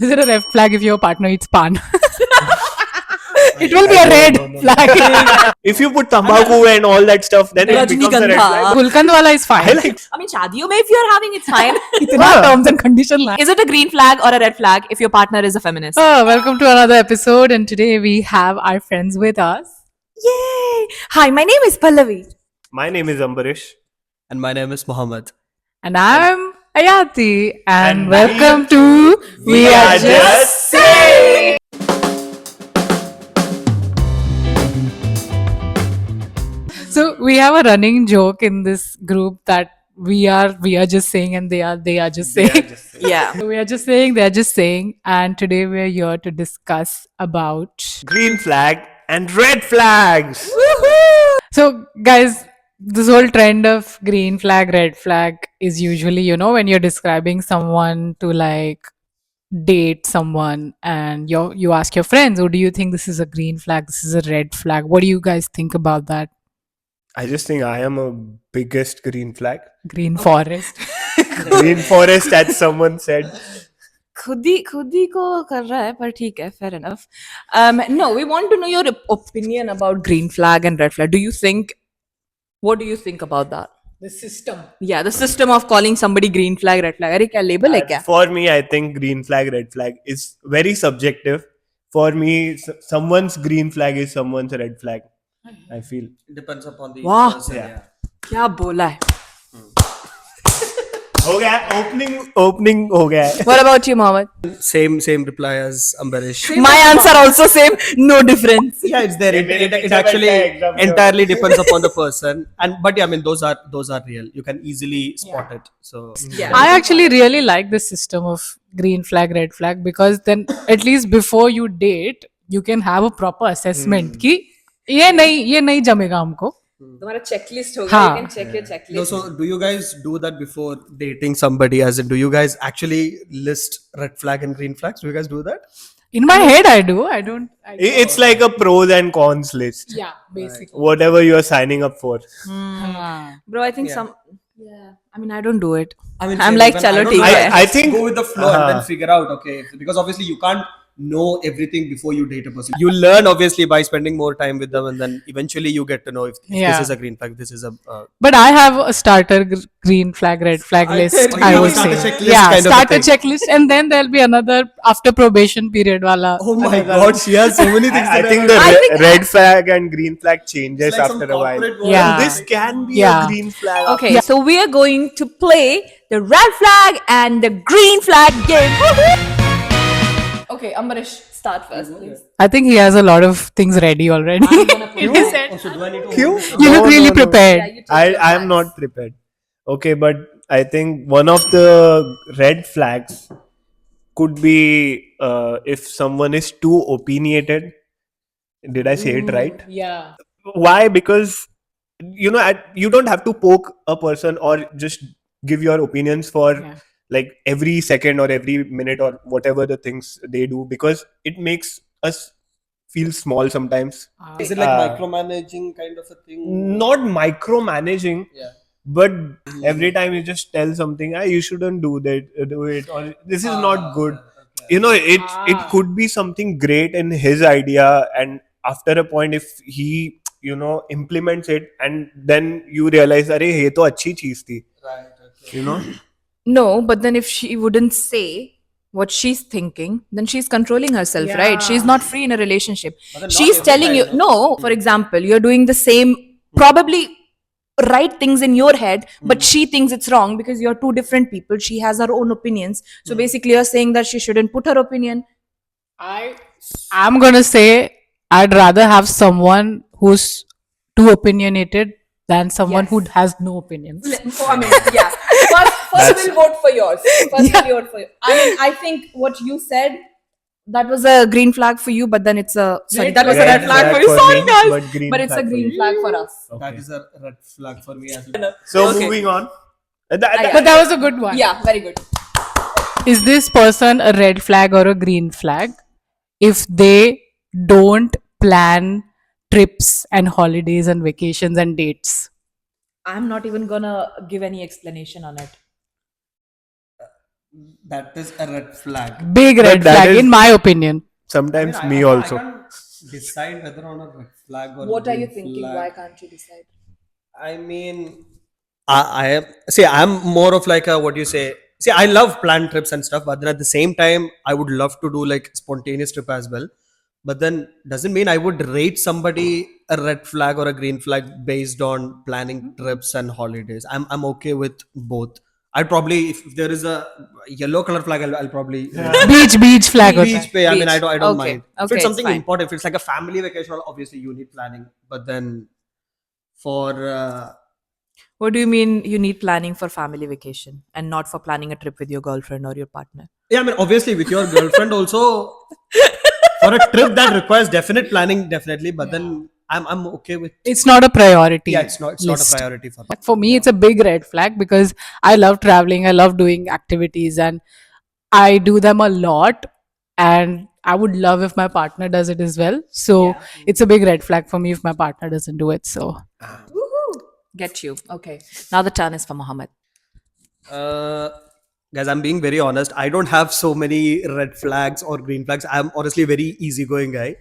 Is it a red flag if your partner eats pan? It will be a red flag. If you put tambaku and all that stuff, then it becomes a red Rajnikandha. flag. Gulkand wala is fine. I like. I mean, शादियों में if you're having, it's fine. इतना terms and condition line. Is it a green flag or a red flag if your partner is a feminist? Oh, welcome to another episode, and today we have our friends with us. Yay! Hi, my name is Pallavi. My name is Ambarish. And my name is Mohammed. And I'm Ayati, and And welcome to We Are Just Saying. So we have a running joke in this group that we are just saying, and they are just saying. Yeah. So we are just saying, they are just saying, and today we are here to discuss about. Green flag and red flags. So guys, this whole trend of green flag, red flag is usually, when you're describing someone to like date someone, and you ask your friends, oh, do you think this is a green flag, this is a red flag? What do you guys think about that? I just think I am a biggest green flag. Green forest. Green forest, as someone said. खुद ही को कर रहा है पर ठीक है, fair enough. No, we want to know your opinion about green flag and red flag. What do you think about that? The system. Yeah, the system of calling somebody green flag, red flag. अरे क्या label है क्या? For me, I think green flag, red flag is very subjective. For me, someone's green flag is someone's red flag. I feel. Depends upon the Wow. person. Yeah. क्या बोला है? हो गया opening हो गया है. What about you, Mohammed? Same reply as Ambarish. My answer also same, no difference. Yeah, it's there. It actually entirely depends upon the person. But yeah, I mean those are real. You can easily spot it. So Yeah. I actually really like the system of green flag, red flag, because then at least before you date, you can have a proper assessment कि ये नहीं जमेगा हमको. तुम्हारा checklist हो हाँ. You can check your checklist. no, so do you guys do that before dating somebody? As in, do you guys actually list red flag and green flags? Do you guys do that? In my head, I do. I don't. It's like a pros and cons list. Yeah, basically. Whatever you are signing up for. Bro, I think some. Yeah. I mean, I don't do it. I mean, I'm same, like, even chalo don't theek do hai. that. I think- go with the flow and then figure out. Okay, because obviously you can't know everything before you date a person. You learn obviously by spending more time with them, and then eventually you get to know if Yeah. this is a green flag, this is a But I have a starter green flag, red flag list. think I you would start say, a checklist yeah, kind of a start a thing. checklist, and then there'll be another after probation period wala. oh my god, she has so many things. I to think learn. the I think- red flag and green flag changes It's like some after a while. corporate world. Yeah. And this can be Yeah. a green flag. Okay, so we are going to play the red flag and the green flag game. Okay, Ambarish, start first, please. I think he has a lot of things ready already. In his head. Also, do I need to Kyun? You look No, really no, no. prepared. I am not prepared. Okay, but I think one of the red flags could be if someone is too opinionated. Did I say it right? Yeah. Why? Because you don't have to poke a person or just give your opinions for Yeah. like every second or every minute or whatever the things they do, because it makes us feel small sometimes. Is it like Uh, micromanaging kind of a thing? Not micromanaging, Yeah. but every time you just tell something, you shouldn't do it, or this is not good. It could be something great in his idea, and after a point, if he implements it, and then you realize, अरे ये तो अच्छी चीज थी. Right. No, but then if she wouldn't say what she's thinking, then she's controlling herself, right? She's not free in a relationship. But then not She's every telling you, time, no, for example, you're doing the same, probably right things in your head, but she thinks it's wrong because you're two different people. She has her own opinions. So basically, you're saying that she shouldn't put her opinion. I'm gonna say I'd rather have someone who's too opinionated than someone Yes. who has no opinions. I mean, yeah. First we'll vote for yours. We'll vote for you. I mean, I think what you said, that was a green flag for you, but then it's a sorry, that was a red flag for you. Sorry, me, guys, but green but it's a flag for green you. flag for us. That is a red flag for me as well. So Okay. moving on. But that was a good one. Yeah, very good. Is this person a red flag or a green flag if they don't plan trips and holidays and vacations and dates? I'm not even gonna give any explanation on it. That is a red flag. Big But red that flag, is- in my opinion. Sometimes I me can't- also. I can't decide whether on a red flag or What are you green thinking? flag. Why can't you decide? I mean, I am. See, I'm more of like a what do you say? See, I love planned trips and stuff, but then at the same time, I would love to do like spontaneous trip as well. But then doesn't mean I would rate somebody a red flag or a green flag based on planning trips and holidays. I'm okay with both. I'd probably if there is a yellow color flag, I'll probably Beach flag. hota beach hai. pay. I mean, Beach. I don't Okay. mind. If Okay, it's it's something fine. important, if it's like a family vacation, well, obviously you need planning. But then for What do you mean you need planning for family vacation and not for planning a trip with your girlfriend or your partner? yeah, I mean, obviously with your girlfriend also for a trip that requires definite planning, definitely. But then I'm okay with. It's not a priority. Yeah, it's not a list. priority for me. For me, it's a big red flag because I love traveling, I love doing activities, and I do them a lot. And I would love if my partner does it as well. So it's a big red flag for me if my partner doesn't do it. So Woohoo! Get you. Okay. Now the turn is for Mohammed. Uh, guys, I'm being very honest. I don't have so many red flags or green flags. I'm honestly a very easygoing guy.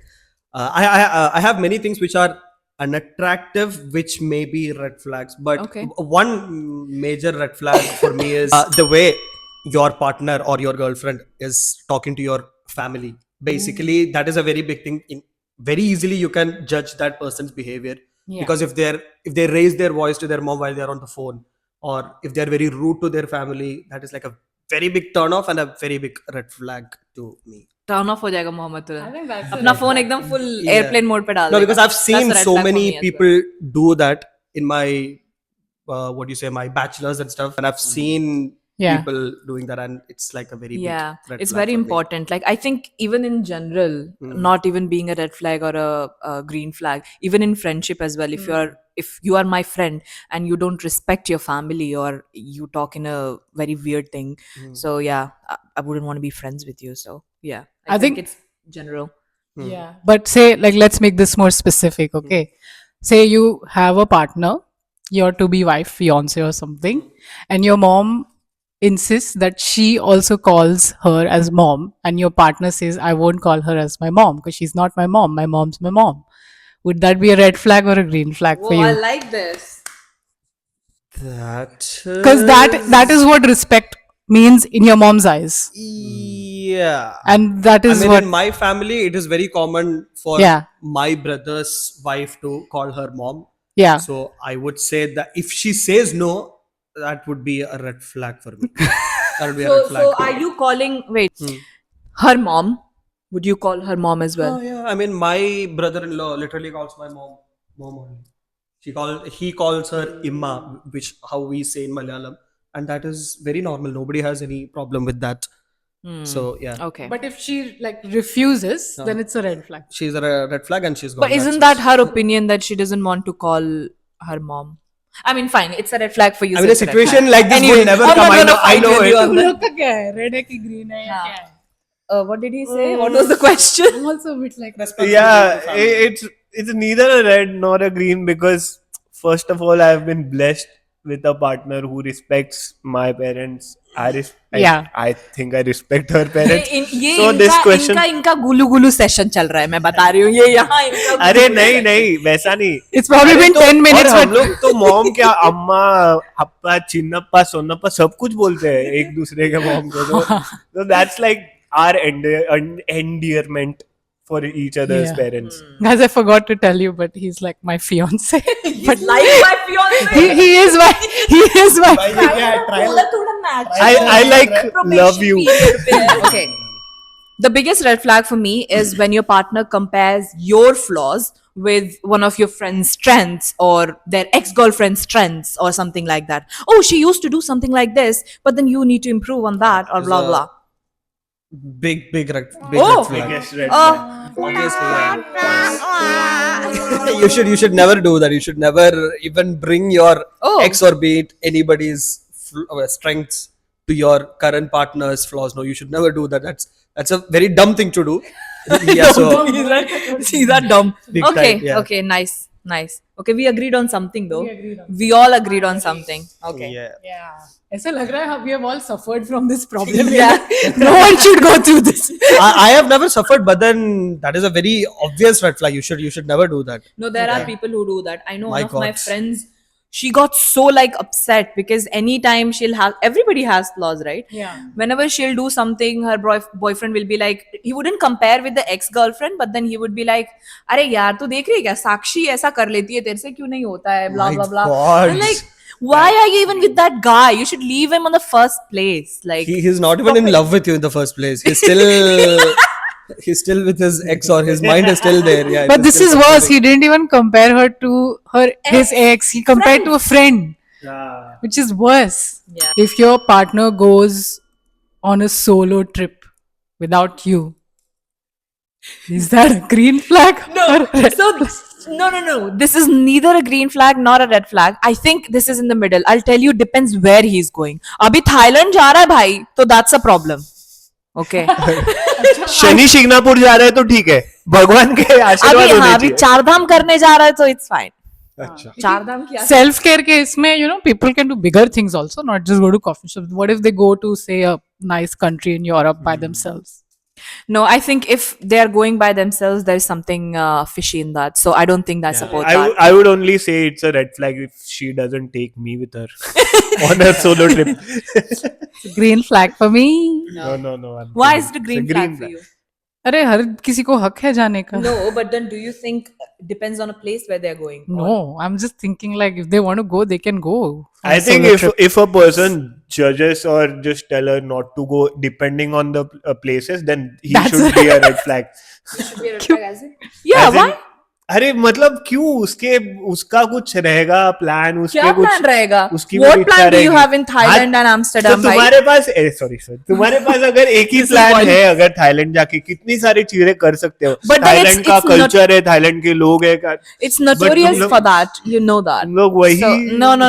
I have many things which are unattractive, which may be red flags. But Okay. one major red flag for me is the way your partner or your girlfriend is talking to your family. Basically, that is a very big thing. Very easily, you can judge that person's behavior because if they raise their voice to their mom while they're on the phone, or if they're very rude to their family, that is like a very big turn off and a very big red flag to me. Turn off हो जाएगा मोहम्मद तुरंत अपना phone एकदम full Yeah. airplane mode पे डाल No, देगा. because I've That's seen a red so flag for many me as well. people do that in my what do you say, my bachelors and stuff, and I've seen Yeah. people doing that, and it's like a very Yeah, big red it's flag very for me. important. Like I think even in general, not even being a red flag or a green flag, even in friendship as well. If you are my friend and you don't respect your family or you talk in a very weird thing, so yeah, I wouldn't want to be friends with you. So yeah, I think it's general. yeah. But say, like, let's make this more specific, okay? Say you have a partner, your to be wife, fiance, or something, and your mom insists that she also calls her as mom, and your partner says, I won't call her as my mom because she's not my mom. My mom's my mom. Would that be a red flag or a green flag for you? like this. That Because that is what respect means in your mom's eyes, yeah. and that I is mean, what. in my family, it is very common for Yeah. my brother's wife to call her mom. Yeah. So I would say that if she says no, that would be a red flag for me. That would be a red flag. So are you calling? Wait, her mom? Would you call her mom as well? Oh yeah, I mean, my brother-in-law literally calls my mom only. He calls her Imma, which how we say in Malayalam, and that is very normal. Nobody has any problem with that. So yeah, Okay. But if she like refuses, then it's a red flag. she's a red flag, and she's gone. But isn't that her opinion that she doesn't want to call her mom? I mean, fine, it's a red flag for you. I so mean, a it's red situation flag. like this Anyway, would never I'm come. not I gonna know, I fight know with you on it. that. Look again, red है कि green है या क्या है? What did he say? What was the question? I'm also a bit like Yeah, it's neither a red nor a green because first of all, I've been blessed with a partner who respects my parents. Yeah. I think I respect her parents. ये So this question, इनका गुलू गुलू session चल रहा है मैं बता रही हूँ ये यहाँ इनका अरे नहीं नहीं वैसा नहीं. It's probably अरे been तो- 10 minutes, और हम but लोग तो मॉम क्या अम्मा अप्पा चिन्नप्पा सोनप्पा सब कुछ बोलते हैं एक दूसरे के मॉम को. So that's like our endearment for each other's Yeah. parents. guys, I forgot to tell you, but he's like my fiance. but like my fiance. he is my I like love you. Okay. The biggest red flag for me is when your partner compares your flaws with one of your friend's strengths or their ex-girlfriend's strengths or something like that. Oh, she used to do something like this, but then you need to improve on that or blah blah. Big red Oh. flag. Biggest red Oh, Obviously, yeah. you should never do that. You should never even bring your Oh. ex or be it anybody's strengths to your current partner's flaws. No, you should never do that. That's a very dumb thing to do. Yeah, so See that dumb. Big Okay, time, yeah. okay, nice. Nice. Okay, we agreed on something though. We agreed on We all agreed on something. Okay. Yeah. Yeah. ऐसा लग रहा है we have all suffered from this problem. Yeah. No one should go through this. I have never suffered, but then that is a very obvious red flag. You should never do that. No, there are people who do that. I know My one of my God. friends, she got so like upset because anytime she'll have, everybody has flaws, right? Yeah. Whenever she'll do something, her boyfriend will be like, he wouldn't compare with the ex-girlfriend, but then he would be like, अरे यार तू देख रही है क्या साक्षी ऐसा कर लेती है तेरे से क्यों नहीं होता है blah My blah blah. God. I'm like, why are you even with that guy? You should leave him on the first place. Like, He's not even in love with you in the first place. He's still he's still with his ex, or his mind is still there. Yeah. But it this still is worse. something. He didn't even compare her to his ex. He compared to a friend, Yeah. which is worse. Yeah. If your partner goes on a solo trip without you, is that a green flag? no. So no. This is neither a green flag nor a red flag. I think this is in the middle. I'll tell you, depends where he's going. अभी Thailand जा रहा है भाई, तो that's a problem. Okay. Shani Shingnapur जा रहा है तो ठीक है, भगवान के आशीर्वाद अभी होने हाँ अभी चाहिए. चार धाम करने जा रहा है तो it's fine. अच्छा. चार धाम क्या? Self care case mein, you know, people can do bigger things also, not just go to coffee shops. What if they go to, say, a nice country in Europe by themselves? No, I think if they are going by themselves, there is something fishy in that. So I don't think I support that. I would only say it's a red flag if she doesn't take me with her on her solo trip. It's a green flag for me. No. I'm Why kidding. is it a It's green flag for you? अरे हर किसी को हक है जाने का. No, but then do you think depends on a place where they're going? No, I'm just thinking like if they want to go, they can go. on I a think solo if trip. if a person judges or just tell her not to go depending on the places, then he That's should be a red flag. Yeah, As in, why? अरे मतलब क्यों उसका कुछ रहेगा plan, उसके क्या कुछ plan रहेगा? उसकी What भी इच्छा plan do you रहेगी. have in Thailand हाँ, and Amsterdam, तो भाई? तुम्हारे पास सॉरी तुम्हारे पास अगर एक ही This is प्लान one. है, अगर थाईलैंड जाके कितनी सारी चीजें कर सकते हो. But then थाईलैंड का it's not- कल्चर है, थाईलैंड के लोग है. It's notorious तुम लोग- for that. You know that. तुम लोग वही So,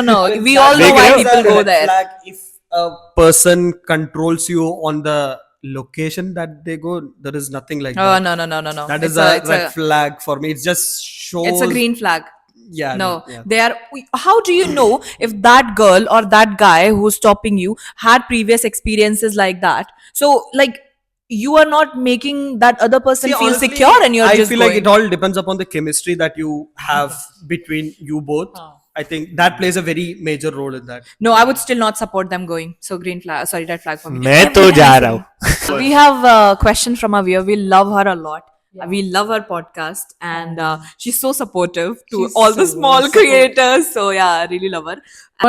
no. We all know देख why रहे हो? people go there. Flag if a person controls you on the location that they go, there is nothing like Oh that. no. That is It's a red flag for me. It just shows. It's a green flag. Yeah. No, yeah. they are. How do you know if that girl or that guy who's stopping you had previous experiences like that? So, like, you are not making that other person See, feel honestly, secure, and you're I just feel going. like it all depends upon the chemistry that you have between you both. I think that plays a very major role in that. No, I would still not support them going. So green flag. Sorry, red flag for me. मैं तो जा रहा हूँ. We have a question from a viewer. We love her a lot. We love her podcast, and she's so supportive to She's all the so small supportive. creators. So yeah, I really love her.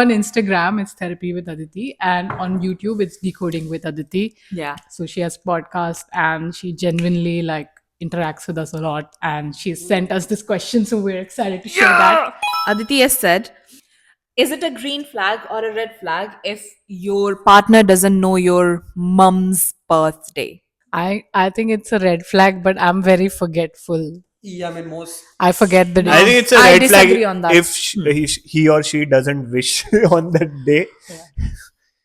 On Instagram, it's Therapy with Aditi, and on YouTube, it's Decoding with Aditi. Yeah. So she has podcast, and she genuinely like interacts with us a lot, and she sent us this question, so we're excited to share that. Aditi has said, is it a green flag or a red flag if your partner doesn't know your mum's birthday? I think it's a red flag, but I'm very forgetful. Yeah, I mean most. I forget the I day. think it's a I red flag disagree on that. if he or she doesn't wish on that day.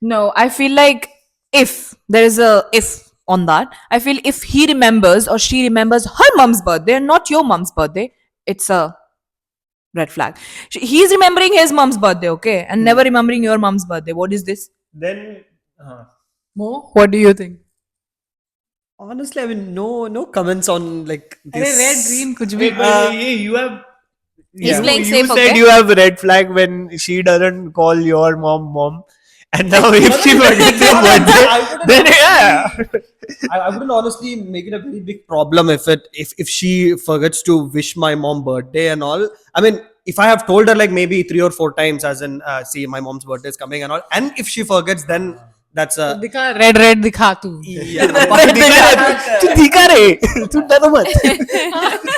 No, I feel like if there is a if on that, I feel if he remembers or she remembers her mom's birthday and not your mom's birthday, it's a red flag. He's remembering his mom's birthday, okay, and never remembering your mom's birthday. What is this? Then Mo, what do you think? Honestly, I mean, no comments on like अरे this. red, green, कुछ भी. you have. He's playing you safe, said okay? you have red flag when she doesn't call your mom, and now if she forgets your birthday, then yeah. I wouldn't honestly make it a very big problem if she forgets to wish my mom birthday and all. I mean, if I have told her like maybe 3 or 4 times, as in see my mom's birthday is coming and all, and if she forgets, then that's a दिखा red दिखा तू. yeah. तू दिखा रे, तू डरो मत.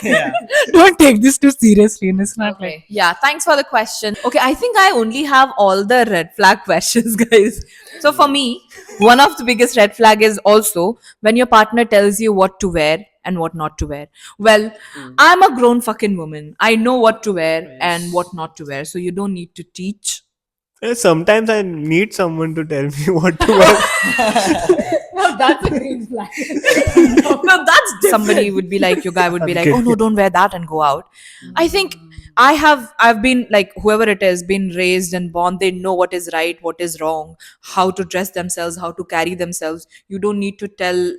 yeah. Don't take this too seriously. And it's not like. Yeah, thanks for the question. Okay, I think I only have all the red flag questions, guys. So for me, one of the biggest red flag is also when your partner tells you what to wear and what not to wear. Well, I'm a grown fucking woman. I know what to wear and what not to wear. So you don't need to teach. Sometimes I need someone to tell me what to wear. Well, that's a green flag. No, that's somebody would be like, your guy would be like, oh no, don't wear that and go out. I think I've been like, whoever it is, been raised and born, they know what is right, what is wrong, how to dress themselves, how to carry themselves. You don't need to tell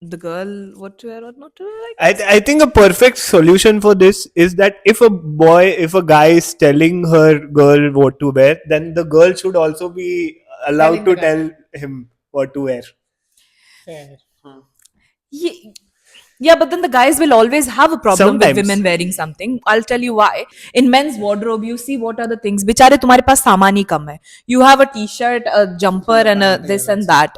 the girl what to wear, what not to wear. Like, I think a perfect solution for this is that if a guy is telling her girl what to wear, then the girl should also be allowed to tell him what to wear. yeah, but then the guys will always have a problem Sometimes. with women wearing something. I'll tell you why. In men's wardrobe, you see what are the things. बेचारे तुम्हारे पास सामान ही कम है. You have a t-shirt, a jumper, and a this and that.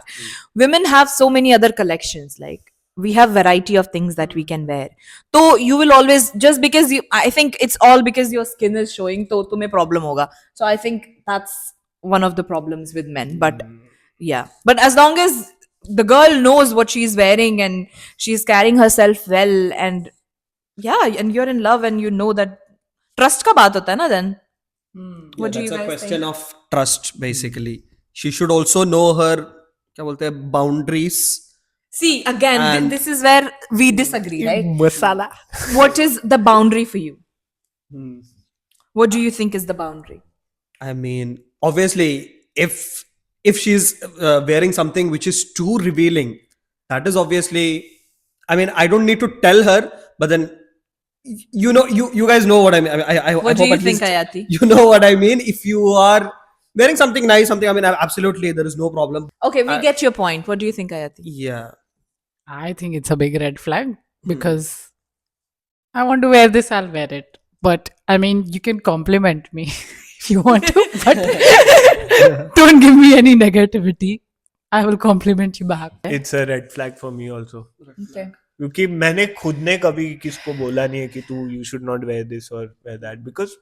Women have so many other collections. Like, we have variety of things that we can wear. So you will always, just because I think it's all because your skin is showing, तो तुम्हें problem होगा. So I think that's one of the problems with men. But yeah, but as long as the girl knows what she's wearing and she's carrying herself well, and yeah, and you're in love and you know that, trust ka baat hota hai na then. What do you That's a guys question think? of trust, basically. She should also know her क्या बोलते हैं, boundaries. See, again, And- this is where we disagree, right? Masala. What is the boundary for you? What do you think is the boundary? I mean, obviously, if she's wearing something which is too revealing, that is obviously. I mean, I don't need to tell her, but then you guys know what I mean. I What hope do you at think, least Ayati? you know what I mean. If you are wearing something nice, something, I mean, absolutely, there is no problem. Okay, we get your point. What do you think, Ayati? Yeah. I think it's a big red flag because I want to wear this, I'll wear it. But I mean, you can compliment me if you want to, but don't give me any negativity. I will compliment you back. It's a red flag for me also. Okay. क्योंकि मैंने खुद ने कभी किसको बोला नहीं है कि तू you should not wear this or wear that, because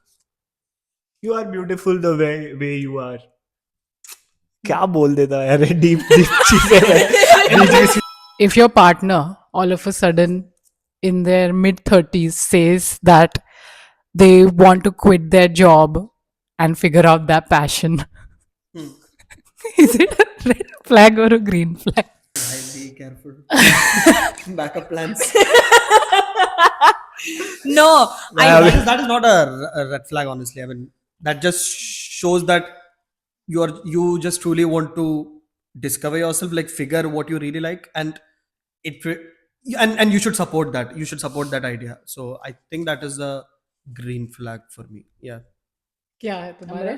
you are beautiful the way you are. क्या बोल देता है यार, deep चीजें. If your partner all of a sudden in their mid 30s says that they want to quit their job and figure out their passion, is it a red flag or a green flag? Be careful. Backup plans. No, That is not a red flag, honestly. I mean, that just shows that you just truly want to discover yourself, like figure what you really like, and and you should support that. You should support that idea. So I think that is the green flag for me. Yeah. क्या है तुम्हारा?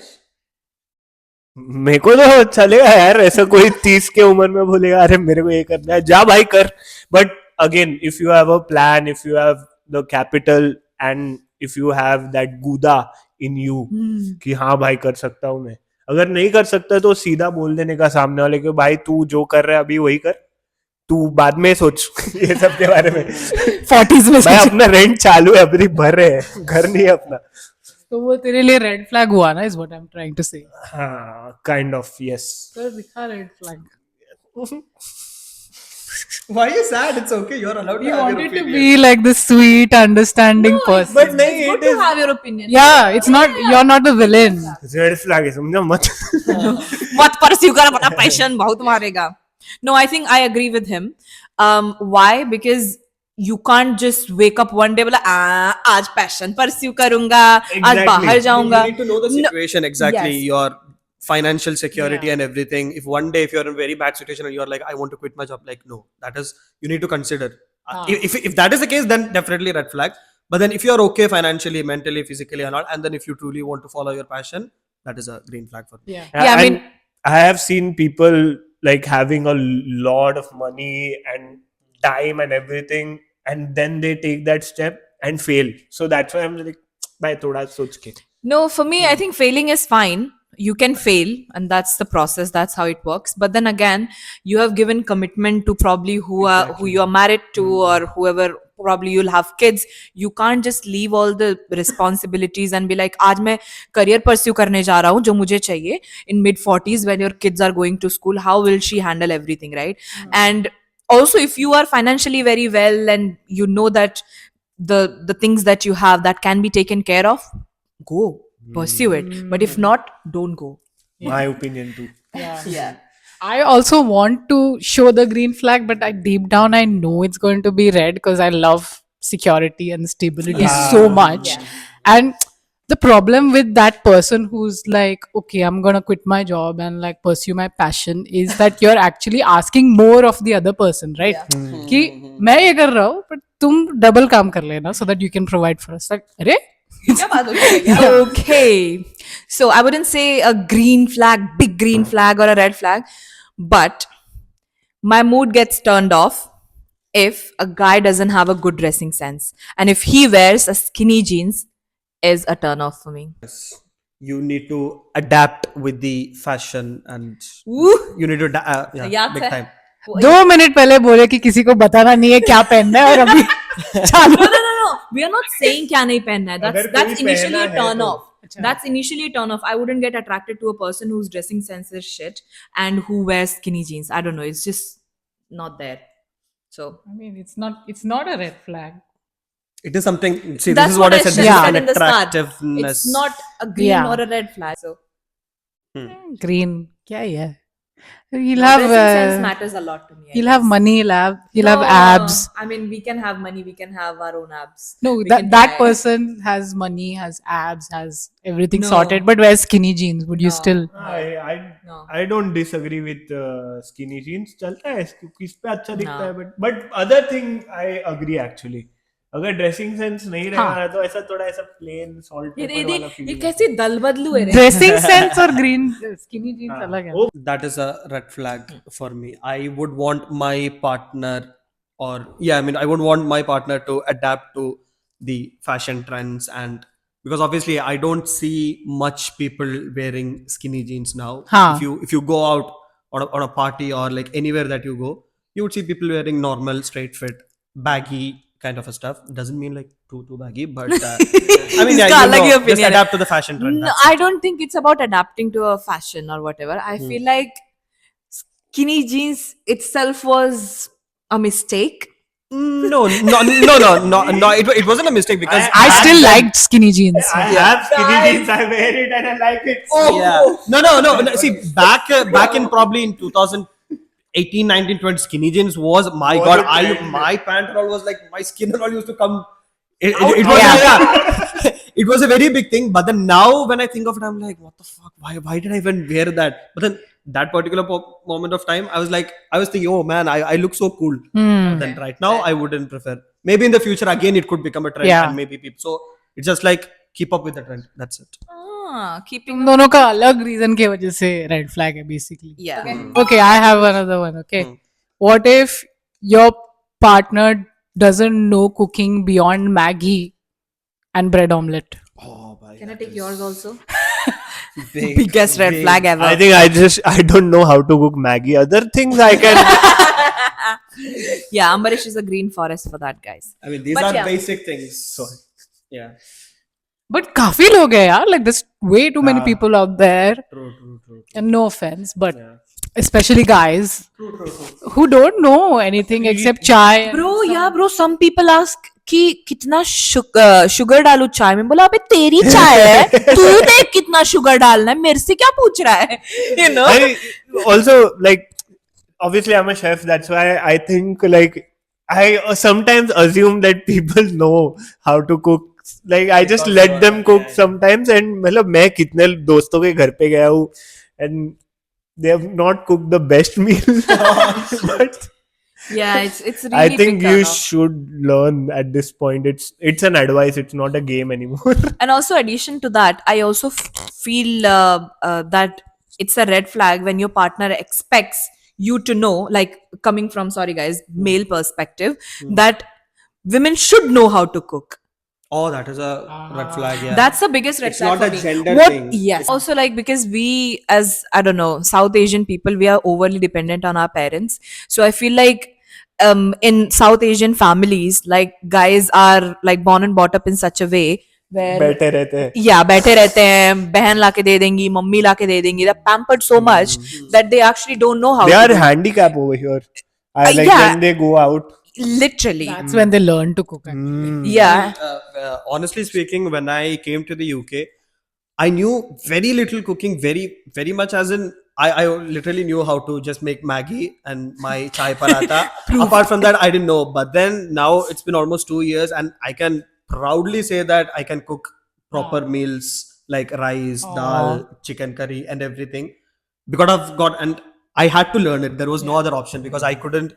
मेरे को तो चलेगा यार, ऐसा कोई 30 के उम्र में बोलेगा अरे मेरे को ये करना है, जा भाई कर. But again, if you have a plan, if you have the capital, and if you have that गूदा इन यू कि हाँ भाई कर सकता हूँ मैं. अगर नहीं कर सकता तो सीधा बोल देने का सामने वाले को, भाई तू जो कर रहा है अभी वही कर, तू बाद में सोच ये सब के बारे में. 40s में भाई अपना रेंट चालू है, अभी भर रहे हैं, घर नहीं है अपना. तो वो तेरे लिए रेड फ्लैग हुआ ना, is what I'm trying to say. हाँ, काइंड ऑफ, यस. तो दिखा red flag. Why are you sad? It's okay. You're allowed to You have your wanted to opinion. be like the sweet, understanding person. But नहीं, it's good it to is have your opinion. Yeah, it's not. You're not the villain. Red flag है, समझा मत. मत pursue कर अपना passion, बहुत मारेगा. No, I think I agree with him. Why? Because you can't just wake up one day बोला आज passion pursue करूंगा, आज Exactly. बाहर जाऊंगा. You need to know the No- situation exactly, Yes. your financial security and everything. If one day if you're in a very bad situation and you're like, I want to quit my job, like no, that is, you need to consider. If that is the case, then definitely red flag. But then if you're okay financially, mentally, physically, and all, and then if you truly want to follow your passion, that is a green flag for me. Yeah. Yeah, I mean- I have seen people like having a lot of money and time and everything, and then they take that step and fail. So that's why I'm like, bhai thoda soch ke. No, for me, I think failing is fine. You can fail, and that's the process. That's how it works. But then again, you have given commitment to probably who you are married to, or whoever. Probably you'll have kids. You can't just leave all the responsibilities and be like, आज मैं career pursue करने जा रहा हूँ जो मुझे चाहिए. In mid 40s, when your kids are going to school, how will she handle everything, right? And also, if you are financially very well and you know that the things that you have that can be taken care of, go pursue it. But if not, don't go. My opinion too. Yeah. I also want to show the green flag, but deep down I know it's going to be red because I love security and stability so much. And the problem with that person who's like, okay, I'm gonna quit my job and like pursue my passion is that you're actually asking more of the other person, right? कि मैं ये कर रहा हूँ but तुम double काम कर लेना so that you can provide for us. Like, अरे Okay. So I wouldn't say a green flag, big green flag, or a red flag, but my mood gets turned off if a guy doesn't have a good dressing sense. And if he wears a skinny jeans, is a turn off for me. You need to adapt with the fashion and Woo! you need to yeah, याद big है? time. 2 minute पहले बोले कि किसी को बताना नहीं है क्या पहनना है और अभी No. We are not saying क्या नहीं पहनना है. अगर That's कोई initially पहना a है turn तो- off. That's initially a turn off. I wouldn't get attracted to a person whose dressing sense is shit and who wears skinny jeans. I don't know. It's just not there. So I mean, it's not a red flag. It is something. See, that's this is what I said. This is Yeah. an in the start. attractiveness. It's not a green Yeah. or a red flag. So Green, क्या ही है? He'll no, have dressing sense matters a lot to me. I he'll have guess. money. He'll have No, abs. I mean, we can have money. We can have our own abs. No, We that can that try. person has money, has abs, has everything No. sorted, but wears skinny jeans. Would you No. still? No. I don't disagree with skinny jeans. चलता है किस पे अच्छा दिखता No. है but other thing I agree actually. अगर dressing sense नहीं रहेगा हाँ. ना तो ऐसा थोड़ा ऐसा प्लेन सॉल्ट ये पेपर वाला ये फीलिंग कैसी दल बदलू है रे? Dressing sense or green skinny jeans अलग है. That is a red flag for me. I would want my partner, or yeah, I mean, I would want my partner to adapt to the fashion trends, and because obviously I don't see much people wearing skinny jeans now. हाँ. If you go out on a party or like anywhere that you go, you would see people wearing normal, straight fit, baggy kind of a stuff. Doesn't mean like too baggy, but I mean, yeah, इसका अलग ही just opinion है. adapt to the fashion trend. No, that's I it. don't think it's about adapting to a fashion or whatever. I feel like skinny jeans itself was a mistake. No. It wasn't a mistake because I still liked skinny jeans. I have skinny jeans. I wear it and I like it. yeah. No. See, back in probably in 2018, 19, 20, skinny jeans was my Was god. a trend. My pant roll was like my skin roll used to come. It was it was a very big thing. But then now when I think of it, I'm like, what the fuck? Why did I even wear that? But then that particular moment of time, I was thinking, oh man, I look so cool. Then right now, I wouldn't prefer. Maybe in the future, again, it could become a trend, Yeah. and maybe people. So it's just like keep up with the trend. That's it. Keeping तुम दोनों का अलग reason की वजह से red flag है basically. yeah. Okay, I have another one. Okay, what if your partner doesn't know cooking beyond Maggie and bread omelette? Oh, bhai, Can I take yours also? big, Biggest red big. flag ever. I think I don't know how to cook Maggie. Other things I can. Yeah, Ambarish is a green forest for that, guys. I mean, these But are yeah. basic things. So, yeah. But काफी लोग हैं यार. Like there's way too many people out there. True. And no offense, but especially guys who don't know anything except chai. and Bro, some people ask कि कितना sugar डालू चाय में. बोला अबे तेरी चाय है, तू देख कितना शुगर डालना है, मेरे से क्या पूछ रहा है? You know? I also like. Obviously, I'm a chef. That's why I think like I sometimes assume that people know how to cook. Like I just let them cook sometimes, and मतलब मैं कितने दोस्तों के घर पे गया हूँ, and they have not cooked the best meal. But Yeah, it's really I think big you turn off. should learn at this point. It's an advice. It's not a game anymore. And also, addition to that, I also feel that it's a red flag when your partner expects you to know, like coming from, sorry guys, male perspective, that women should know how to cook. Oh, that is a red flag. Yeah. That's the biggest red It's flag not for a me. gender What? thing. Yes. Also, like because we, as I don't know, South Asian people, we are overly dependent on our parents. So I feel like in South Asian families, like guys are like born and brought up in such a way where बैठे रहते हैं. yeah, बैठे रहते हैं, बहन लाके दे देंगी, mummy लाके दे देंगी. They're pampered so much that they actually don't know how They to are do it. handicap over here. I like yeah. when they go out. Literally. That's when they learn to cook. actually. Yeah. Honestly speaking, when I came to the UK, I knew very little cooking, very much as in I literally knew how to just make Maggie and my chai paratha. Apart from that, I didn't know. But then now it's been almost 2 years and I can proudly say that I can cook proper meals like rice, Aw. dal, chicken curry, and everything. Because I've got, and I had to learn it. There was no other option because I couldn't,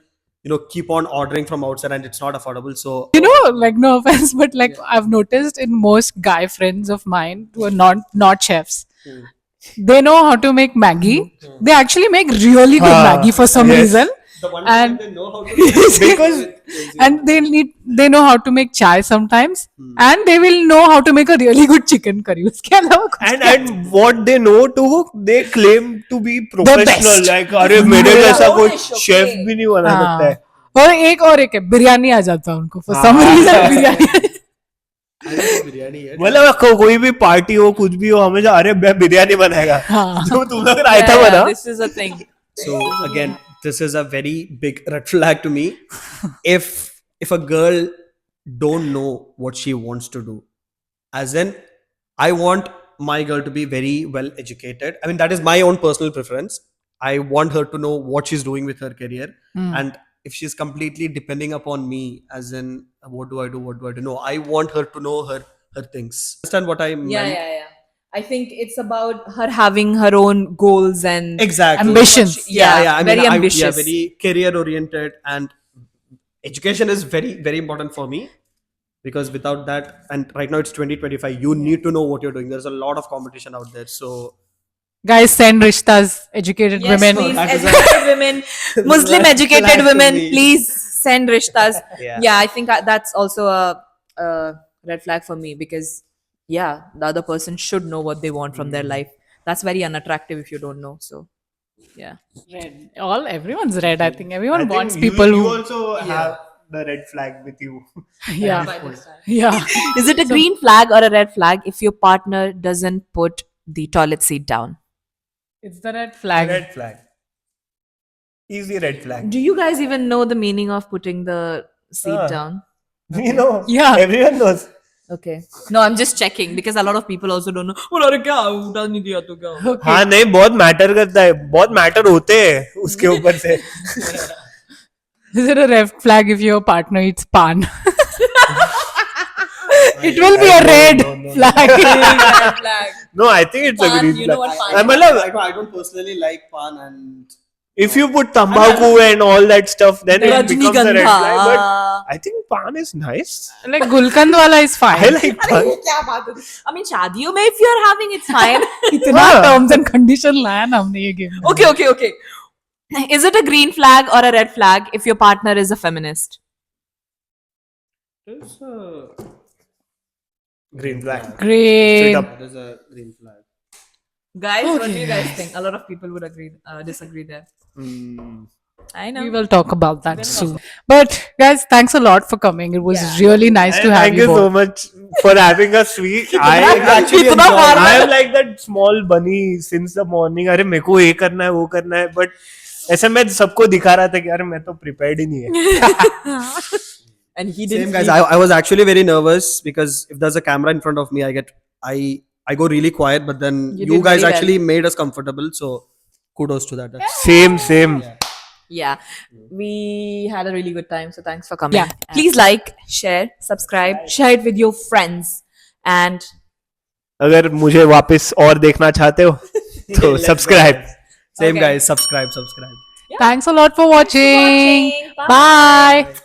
keep on ordering from outside and it's not affordable. So You know, like no offense, but like I've noticed in most guy friends of mine who are not chefs, they know how to make Maggie. They actually make really good Maggie for some yes. reason. the one And- time they know how to Because And they know how to make chai sometimes, and they will know how to make a really good chicken curry. उसके अलावा कुछ and what they know to, they claim to be professional. best. Like अरे मेरे जैसा कोई Polish, okay. Chef भी नहीं बना सकता है. और एक है बिरयानी आ जाता है उनको for some reason biryani. I don't know biryani yet. मतलब कोई भी पार्टी हो कुछ भी हो हमेशा अरे मैं बिरयानी बनाएगा. हाँ. तो तुम लोग रायता बना. This is a thing. So again, this is a very big red flag to me. If a girl don't know what she wants to do, as in, I want my girl to be very well educated. I mean, that is my own personal preference. I want her to know what she's doing with her career, and if she's completely depending upon me, as in, what do I do? What do I do? No, I want her to know her things. Understand what I meant? Yeah. I think it's about her having her own goals and Exactly. Ambitions. Yeah, I mean, very ambitious. Yeah, very career oriented, and education is very, very important for me because without that, and right now it's 2025, you need to know what you're doing. There's a lot of competition out there. So, Guys, send rishtas, educated Yes, women. please, That is educated women, Muslim Red educated flag to women, me. please send rishtas. Yeah. Yeah, I think that's also a red flag for me because, yeah, the other person should know what they want from their life. That's very unattractive if you don't know. So, yeah. Red. Everyone's red. I think everyone I think wants people you who. also have the red flag with you. Yeah. Yeah. Is it a green flag or a red flag if your partner doesn't put the toilet seat down? It's the red flag. Red flag. Easy red flag. Do you guys even know the meaning of putting the seat down? You know. Yeah. Everyone knows. Okay. No, I'm just checking because a lot of people also don't know. "Oh, अरे क्या उठा नहीं दिया तो क्या हुआ?" हाँ नहीं बहुत मैटर करता है बहुत मैटर होते हैं उसके ऊपर से. Is it a red flag if your partner eats pan? It will be a red flag. Red flag. No, I think it's a Pan, green you know flag. what pan मतलब I don't personally like pan, and if you put tambaku and all that stuff, then it becomes a red Rajnigandha. flag. But I think pan is nice. Like Gulkand wala is fine. I like pan. क्या बात है? I mean, शादियों में if you're having it's fine. इतना terms and condition लाया ना हमने ये game. में. Okay. Is it a green flag or a red flag if your partner is a feminist? it's Green flag. Great. Straight up. that is a green flag. Guys, what do you guys think? A lot of people would disagree there. I know. We will talk about that soon. But guys, thanks a lot for coming. It was really nice And to have thank you you so both. much for having us. I actually कितना enjoy. मारना I am like that small bunny since the morning. अरे मेरे को ये करना है वो करना है but ऐसे मैं सबको दिखा रहा था कि अरे मैं तो prepared ही नहीं है. And he Same didn't. guys. I was actually very nervous because if there's a camera in front of me, I go really quiet. But then You you did guys very actually made us comfortable. So kudos to that. Same. Yeah, we had a really good time. So thanks for coming. Yeah. Please like, share, subscribe, share it with your friends, and अगर मुझे वापस और देखना चाहते हो तो subscribe. Same Okay. guys. Subscribe. Thanks a lot for watching. Bye. Bye.